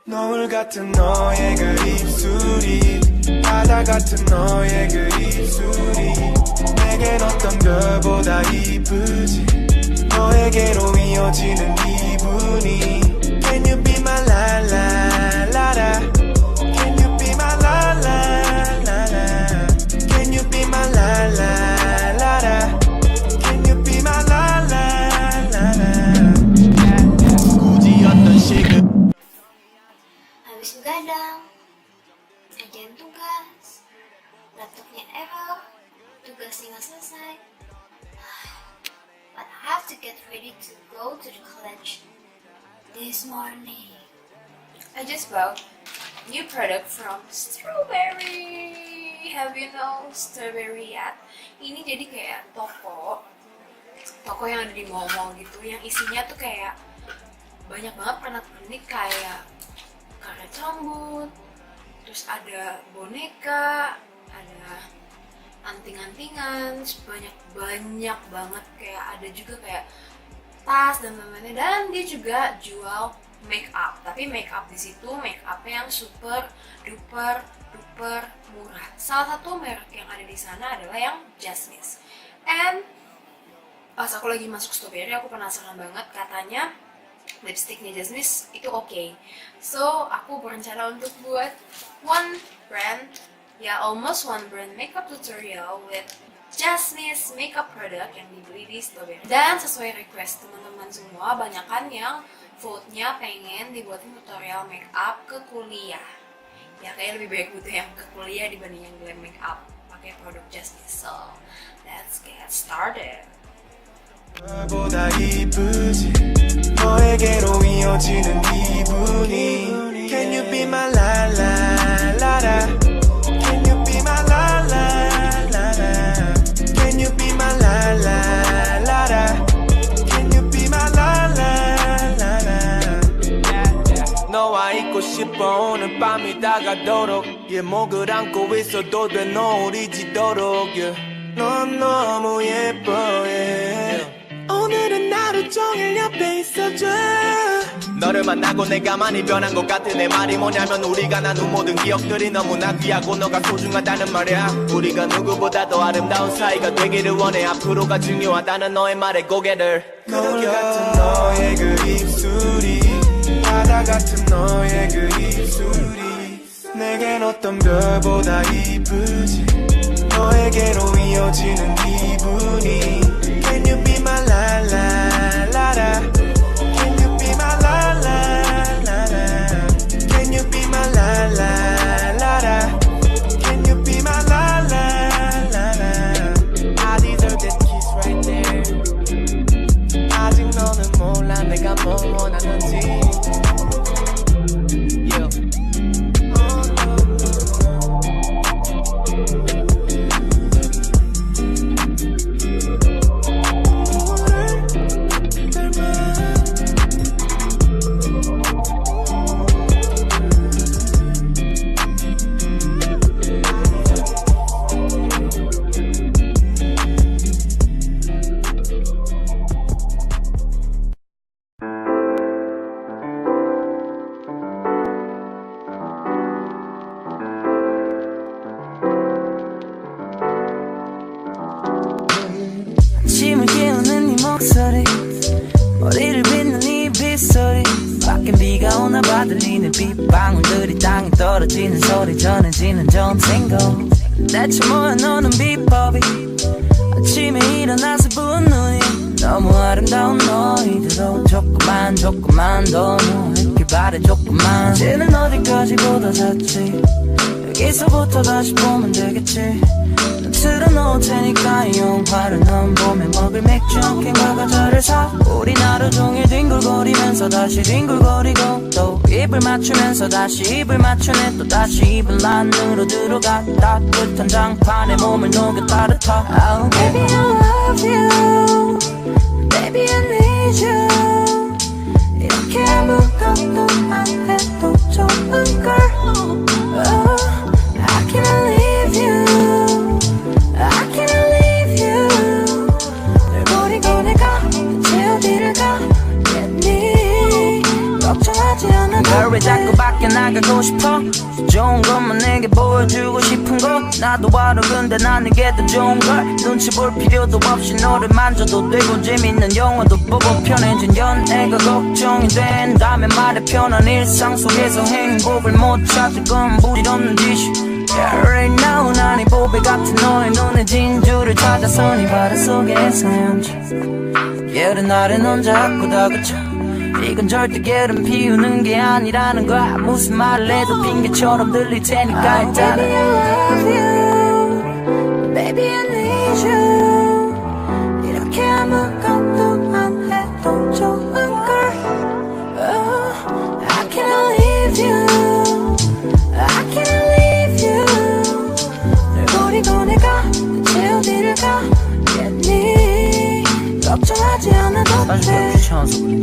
노을 같은 너의 그 입술이 바다 같은 너의 그 입술이 내겐 어떤 별보다 이쁘지 너에게로 이어지는 기분이 Can you be my la la la la Can you be my la la la la Can you be my la la la la Can you be my la la la la 굳이 어떤 시급 Habis begadang, ajain tugas, laptopnya error, tugasnya nggak selesai. But I have to get ready to go to the college this morning. I just bought new product from Strawberry. Have you know Strawberry yet? Ini jadi kayak toko yang ada di mall-mall gitu, yang isinya tuh kayak banyak banget pernak-pernik kayak karet rambut, terus ada boneka, ada anting-antingan, banyak banget, kayak ada juga kayak tas dan lain-lainnya. Dan dia juga jual make up, tapi make up di situ make up yang super duper murah. Salah satu merek yang ada di sana adalah yang Jasmine. And pas aku lagi masuk Strawberry, aku penasaran banget, katanya lipstiknya Jasmine itu oke. So aku berencana untuk buat almost one brand makeup tutorial with Jasmine's makeup product yang dibeli di Strawberry. Dan sesuai request teman-teman semua, banyakan yang vote-nya pengen dibuatin tutorial makeup ke kuliah. Ya kayak lebih baik butuh yang ke kuliah dibanding yang glam makeup pakai produk Jasmine. So let's get started. 보다 이쁘지 너에게로 이어지는 기분이 Can you be my la la la la Can you be my la la la la Can you be my la la la la Can you be my la la la la 너와 있고 싶어 오늘 밤이 다가도록 목을 안고 있어도 돼 노을이 지도록 넌 너무 예뻐 오늘은 하루 종일 옆에 있어줘 너를 만나고 내가 많이 변한 것 같아 내 말이 뭐냐면 우리가 나눈 모든 기억들이 너무나 귀하고 너가 소중하다는 말이야 우리가 누구보다도 아름다운 사이가 되기를 원해 앞으로가 중요하다는 너의 말에 고개를 노을 같은 너의 그 입술이 바다 같은 너의 그 입술이 내겐 어떤 별보다 이쁘지 너에게로 이어지는 기분이 Can you be my la la la la Can you be my la la la la Can you be my la la la la Can you be my la la la la I deserve that kiss right there 아직 너는 몰라 내가 뭘 원하는지 아침을 깨우는 네 목소리 머리를 빗는 네 빗소리 밖엔 비가 오나 봐 들리는 빗방울들이 땅에 떨어지는 소리 전해지는 좋은 신고 대체 뭐야 너는 비법이 아침에 일어나서 부은 눈이 너무 아름다운 너희들로 조금만 더 누워있길 바래 조금만 이제는 어디까지 보다 잤지 여기서부터 다시 보면 되겠지 틀어놓을 테니까 영화를 넌 봄에 먹을 맥주 한 캔과 과자를 사 우린 하루 종일 뒹굴거리면서 다시 뒹굴거리고 또 입을 맞추면서 다시 입을 맞추네 또 다시 입을 안으로 들어가 따뜻한 장판에 몸을 녹여 따뜻하 Oh baby I love you Baby I need you 이렇게 아무것도 안 해도 좋은 걸 가고 싶어 좋은 것만 내게 보여주고 싶은 거 나도 알아 근데 난 이게 더 좋은 걸 눈치 볼 필요도 없이 너를 만져도 되고 재밌는 영화도 보고 편해진 연애가 걱정이 된다면 말해 편한 일상 속에서 행복을 못 찾을 건 부질없는 짓이 Yeah, right now 난 이 보배 같은 너의 눈에 진주를 찾아서 네 바다 속에 헤엄쳐 예른 날엔 혼자 자꾸 다그쳐 이건 절대 게으름 피우는 게 아니라는 거야 무슨 말을 해도 핑계처럼 들릴 테니까 일단은 Baby I love you Baby I need you 이렇게 아무것도 안 해도 좋은 걸 oh, I cannot leave you I cannot leave you 널 버리고 내가 대체 어디를 가겠니 걱정하지 않아도 돼 귀찮아서 그래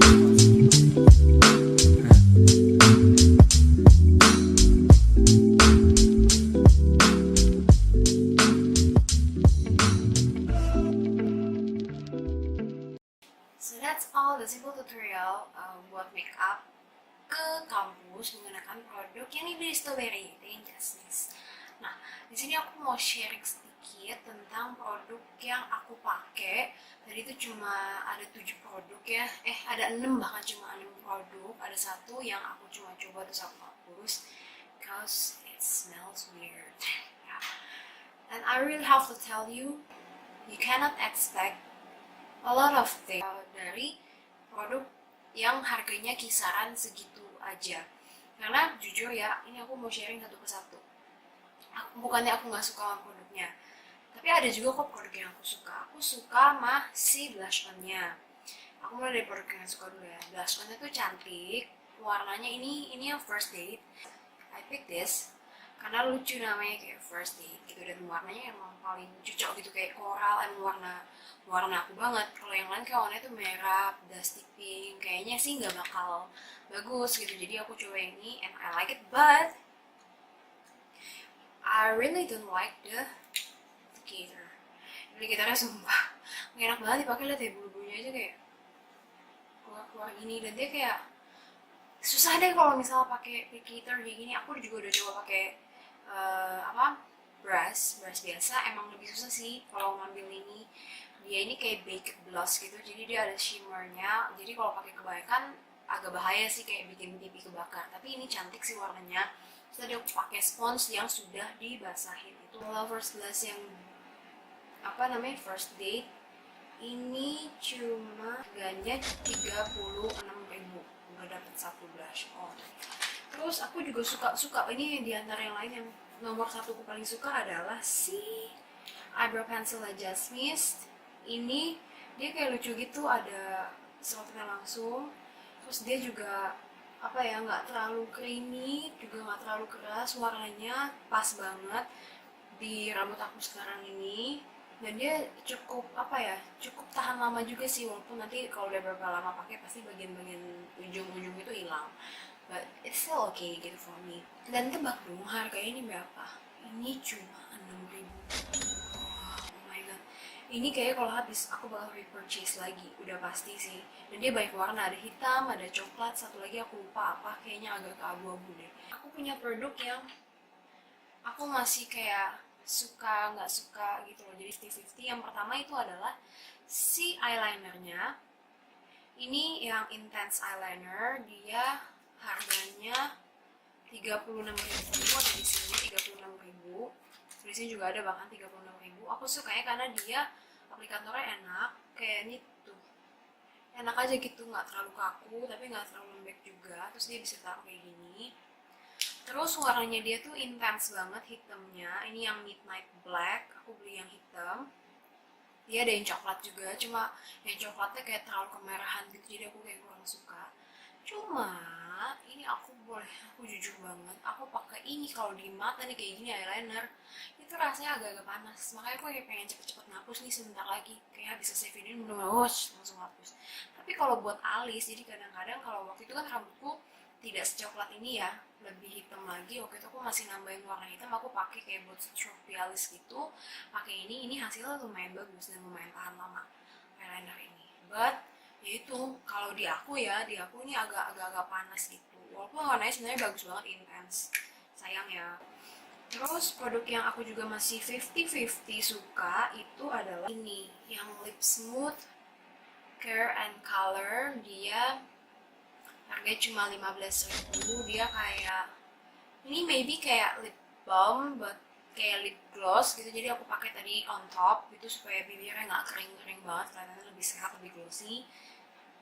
So that's all the simple tutorial buat make up ke kampus menggunakan produk yang dibeli di Stoberi, dari Jasmine. Nah, di sini aku mau sharing sedikit tentang produk yang aku pakai. Tadi itu cuma ada 7 produk ya, ada 6 bahkan cuma 6 produk. Ada satu yang aku cuma coba terus aku hapus, because it smells weird. And I really have to tell you, you cannot expect a lot of things dari produk yang harganya kisaran segitu aja. Karena jujur ya, ini aku mau sharing satu persatu. Bukannya aku nggak suka sama produknya, tapi ada juga kok produk yang aku suka. Aku suka sama si blush on-nya. Aku mulai dari produk yang suka dulu ya. Blush on-nya tuh cantik, warnanya ini yang first date. I pick this karena lucu, namanya kayak first date gitu, dan warnanya emang paling cocok gitu, kayak coral, emang warna aku banget. Kalau yang lain kayak warnanya tuh merah, dusty pink, kayaknya sih nggak bakal bagus gitu. Jadi aku coba ini and I like it, but I really don't like the applicator. Applicatornya sumpah nggak enak banget dipakai, lihat ya bulu-bulunya aja kayak keluar gini, dan dia kayak susah deh kalau misalnya pakai applicator kayak gini. Aku juga udah coba pakai brush biasa, emang lebih susah sih kalau ngambil ini. Dia ini kayak baked gloss gitu, jadi dia ada shimmernya. Jadi kalau pakai kebanyakan agak bahaya sih, kayak bikin pipi kebakar. Tapi ini cantik sih warnanya. Terus tadi aku pakai spons yang sudah dibasahin, itu Lovers Glass yang first date. Ini cuma harganya 36.000, udah dapet satu blush on. Terus aku juga suka ini diantara yang lain, yang nomor 1 aku paling suka adalah si eyebrow pencil Jasmine. Ini dia kayak lucu gitu, ada slotnya langsung. Terus dia juga nggak terlalu creamy, juga nggak terlalu keras, warnanya pas banget di rambut aku sekarang ini. Dan dia cukup tahan lama juga sih, walaupun nanti kalau udah berapa lama pakai pasti bagian-bagian ujung-ujung itu hilang, but it's still okay gitu for me. Dan tebak dong harganya ini berapa? Ini cuma 6.000. Oh my god, ini kayaknya kalau habis aku bakal repurchase lagi, udah pasti sih. Dan dia banyak warna, ada hitam, ada coklat, satu lagi aku lupa apa, kayaknya agak ke abu-abu deh. Aku punya produk yang aku masih kayak suka nggak suka gitu loh, jadi 50-50. Yang pertama itu adalah si eyelinernya. Ini yang intense eyeliner, dia harganya 36.000, ada di sini 36.000. Di sini juga ada bahkan 36.000. Aku sukanya karena dia aplikatornya enak, kayak ini tuh enak aja gitu, nggak terlalu kaku tapi nggak terlalu lembek juga. Terus dia bisa taruh kayak gini. Terus warnanya dia tuh intense banget hitamnya. Ini yang midnight black, aku beli yang hitam. Dia ada yang coklat juga, cuma yang coklatnya kayak terlalu kemerahan gitu, jadi aku kayak kurang suka. Cuma ini aku jujur banget, aku pakai ini kalau di mata nih kayak gini eyeliner, itu rasanya agak-agak panas. Makanya aku kayak pengen cepet-cepet ngapus nih sebentar lagi, kayak bisa save ini langsung hapus. Tapi kalau buat alis, jadi kadang-kadang kalau waktu itu kan rambutku tidak secoklat ini ya, lebih hitam lagi. Waktu itu aku masih nambahin warna hitam, aku pakai kayak buat stroke alis gitu, pakai ini hasilnya lumayan bagus dan lumayan tahan lama eyeliner ini. But yaitu kalau di aku ini agak-agak panas gitu, walaupun warnanya sebenarnya bagus banget, intens, sayang ya. Terus produk yang aku juga masih 50-50 suka itu adalah ini, yang lip smooth care and color. Dia harganya cuma 15.000. Dia kayak ini maybe kayak lip balm but kayak lip gloss gitu, jadi aku pakai tadi on top gitu supaya bibirnya nggak kering-kering banget, kelihatannya lebih sehat, lebih glossy.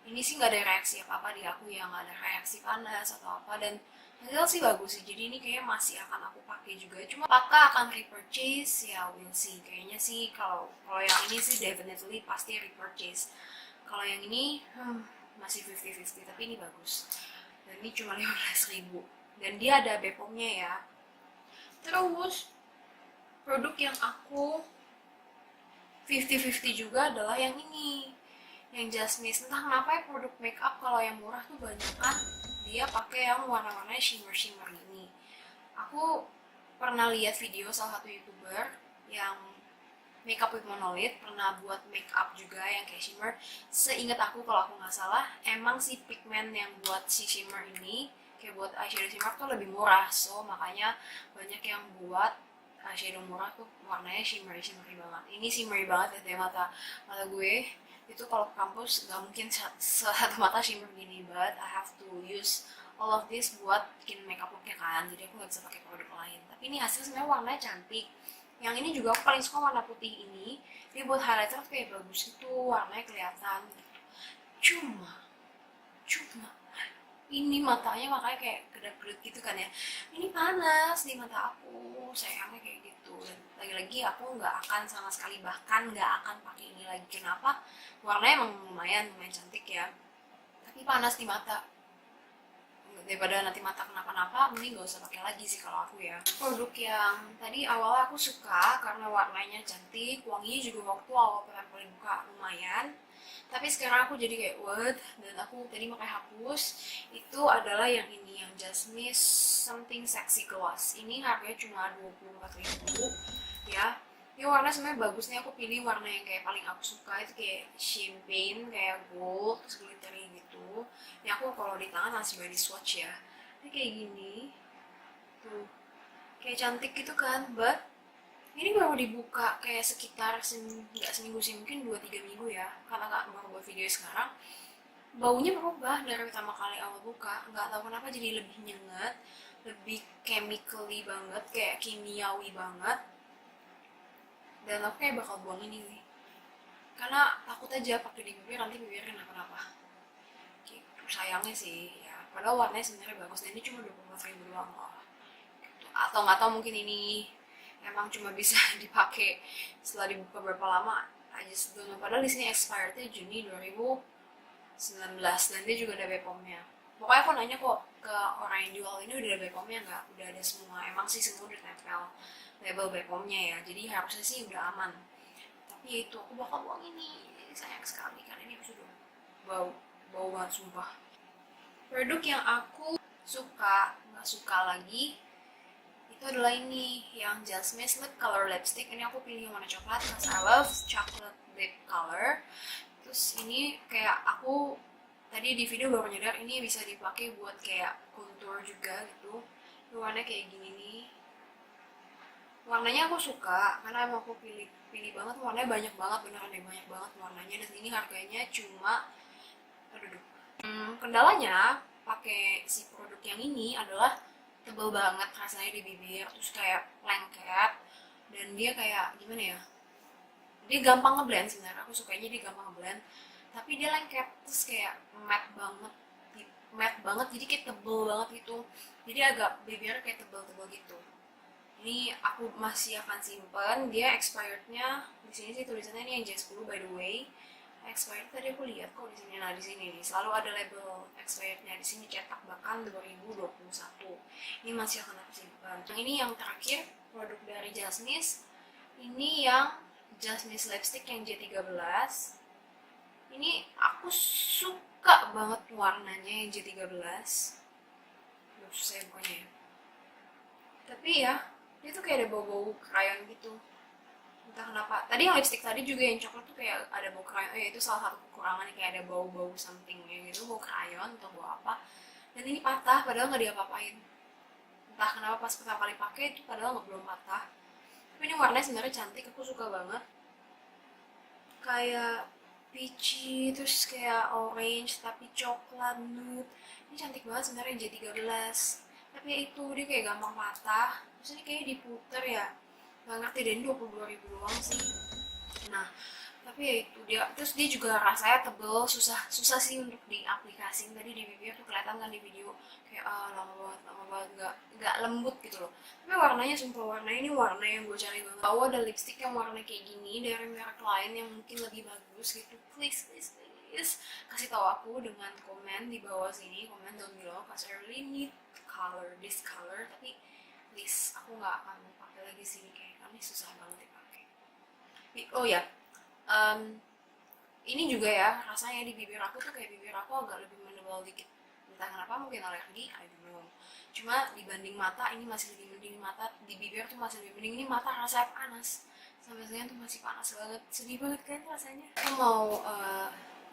Ini sih nggak ada reaksi apa-apa di aku, yang nggak ada reaksi panas atau apa, dan hasil sih bagus sih, jadi ini kayaknya masih akan aku pakai juga. Cuma apakah akan repurchase, ya we'll see. Kayaknya sih kalau yang ini sih definitely pasti repurchase. Kalau yang ini masih 50-50, tapi ini bagus. Dan ini cuma 15.000. Dan dia ada BPOM-nya ya. Terus produk yang aku 50-50 juga adalah yang ini, yang Jasmine. Entah kenapa ya produk makeup kalau yang murah tuh banyak kan dia pakai yang warna-warnanya shimmer ini. Aku pernah lihat video salah satu youtuber yang makeup with monolith pernah buat makeup juga yang kayak shimmer. Seingat aku kalau aku nggak salah, emang si pigment yang buat si shimmer ini kayak buat eyeshadow shimmer tuh lebih murah, so makanya banyak yang buat eyeshadow murah tuh warnanya shimmery banget. Ini shimmery banget ya, mata gue itu kalau ke kampus nggak mungkin satu mata shimmer gini, but I have to use all of this buat bikin makeup looknya kan, jadi aku nggak bisa pakai produk lain. Tapi ini hasil sebenarnya warnanya cantik. Yang ini juga aku paling suka warna putih ini, dia buat highlighter kayak bagus gitu, warnanya kelihatan. Cuma ini matanya makanya kayak kedap-kedut gitu kan ya, ini panas di mata aku, sayangnya kayak gitu. Dan lagi-lagi aku nggak akan sama sekali, bahkan nggak akan pakai ini lagi. Kenapa? Warnanya emang lumayan cantik ya, tapi panas di mata. Daripada nanti mata kenapa-napa, mending gak usah pakai lagi sih kalau aku ya. Produk yang tadi awalnya aku suka karena warnanya cantik, wanginya juga waktu awal pertama kali buka lumayan. Tapi sekarang aku jadi kayak what, dan aku tadi pakai hapus. Itu adalah yang ini, yang Jasmine Something Sexy Gloss. Ini harganya cuma 24.000 ya. Ini warna sebenarnya bagus nih, aku pilih warna yang kayak paling aku suka, itu kayak champagne, kayak gold, terus glittery gitu. Ini aku kalau di tangan langsung di swatch ya. Ini kayak gini, tuh, kayak cantik gitu kan, but ini baru dibuka kayak sekitar nggak seminggu sih, mungkin 2-3 minggu ya, karena baru buat video sekarang. Baunya berubah dari pertama kali awal buka, nggak tahu kenapa jadi lebih nyengat, lebih chemically banget, kayak kimiawi banget. Dan aku kayak bakal buang ini nih, karena takut aja pakai di bibir nanti bibirnya kenapa-napa gitu, sayangnya sih ya. Padahal warnanya sebenarnya bagus, dan ini cuma 24.000 doang loh gitu. Atau nggak tahu mungkin ini emang cuma bisa dipakai setelah dibuka berapa lama aja sebelumnya. Padahal di sini expirednya Juni 2019, dan dia juga ada BPOM-nya. Pokoknya aku nanya kok ke orang yang jual, ini udah ada BPOM-nya nggak? Udah ada semua, emang sih semua udah tempel label BPOM-nya ya, jadi harusnya sih udah aman. Tapi itu aku bakal buang ini, sayang sekali karena ini sudah bau banget sumpah. Produk yang aku nggak suka lagi itu adalah ini, yang Jasmine Lip Color Lipstick. Ini aku pilih yang warna coklat because I love chocolate lip color. Terus ini kayak aku tadi di video baru nyadar ini bisa dipakai buat kayak contour juga gitu. Ini warnanya kayak gini nih. Warnanya aku suka karena emang aku pilih banget, warnanya banyak banget, beneran deh banyak banget warnanya. Dan ini harganya cuma kendalanya pakai si produk yang ini adalah tebel banget rasanya di bibir, terus kayak lengket, dan dia kayak gimana ya, dia gampang ngeblend. Sebenarnya aku sukanya dia gampang ngeblend, tapi dia lengket, terus kayak matte banget, jadi kayak tebel banget gitu, jadi agak bibirnya kayak tebel gitu. Ini aku masih akan simpen. Dia expirednya di sini sih tulisannya ini yang J10 by the way. Expired tadi aku lihat kok di sini. Nah di sini nih selalu ada label expirednya di sini, cetak bahkan 2021. Ini masih akan aku simpan. Yang ini yang terakhir produk dari Jasmine. Ini yang Jasmine lipstick yang J13. Ini aku suka banget warnanya yang J13. Susah ya pokoknya ya. Tapi ya dia tuh kayak ada bau-bau krayon gitu, entah kenapa. Tadi yang lipstick tadi juga yang coklat tuh kayak ada bau krayon, itu salah satu kekurangan, kayak ada bau-bau something ya gitu, bau krayon atau bau apa. Dan ini patah padahal nggak diapa-apain. Entah kenapa pas pertama kali pakai itu padahal belum patah. Tapi ini warnanya sebenarnya cantik, aku suka banget. Kayak peachy, terus kayak orange tapi coklat nude. Ini cantik banget sebenarnya, jadi 13. Tapi ya itu dia kayak gampang patah. Terus ini kayaknya diputer ya. Gak ngerti deh, ini 22.000 doang sih. Nah, tapi ya itu dia. Terus dia juga rasanya tebel, susah sih untuk diaplikasiin. Tadi di bibir tuh kelihatan kan di video kayak lama banget, nggak lembut gitu loh. Tapi warnanya sumpah, warnanya ini warna yang gue cari banget. Tahu ada lipstick yang warna kayak gini dari merek lain yang mungkin lebih bagus gitu. Please kasih tahu aku dengan komen di bawah sini, komen down below, cause I really need this color. Tapi please, aku nggak akan pakai lagi sini, kayak ini susah banget dipakai. Oh ya, ini juga ya rasanya di bibir aku tuh kayak bibir aku agak lebih menebal dikit. Entah kenapa, mungkin alergi, I don't know. Cuma dibanding mata ini masih lebih mending, mata di bibir tuh masih lebih mending. Ini mata rasanya panas, sampai sekarang tuh masih panas banget, sedih banget kan rasanya. Aku mau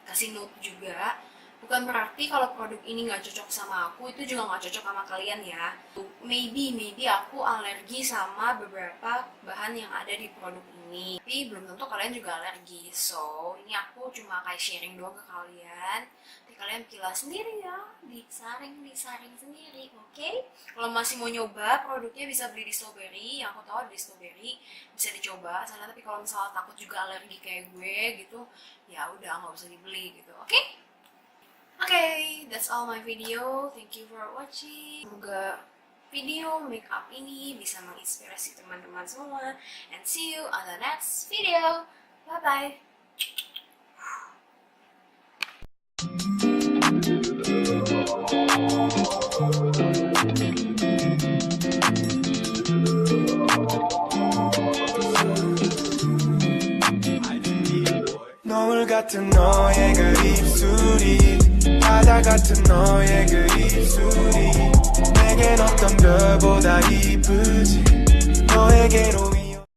kasih note juga, bukan berarti kalau produk ini nggak cocok sama aku itu juga nggak cocok sama kalian ya. Maybe aku alergi sama beberapa bahan yang ada di produk ini, tapi belum tentu kalian juga alergi. So ini aku cuma kayak sharing doang ke kalian. Nanti kalian pilih sendiri ya, disaring sendiri, oke? Kalau masih mau nyoba produknya bisa beli di Stoberi, yang aku tahu di Stoberi bisa dicoba sana. Tapi kalau misalnya takut juga alergi kayak gue gitu, ya udah nggak usah dibeli gitu, oke? Okay, that's all my video. Thank you for watching. Semoga video makeup ini bisa menginspirasi teman-teman semua. And see you on the next video. Bye-bye. 노을 같은 너의 그 입술이 바다 같은 너의 그 입술이 내겐 어떤 별보다 이쁘지 너에게로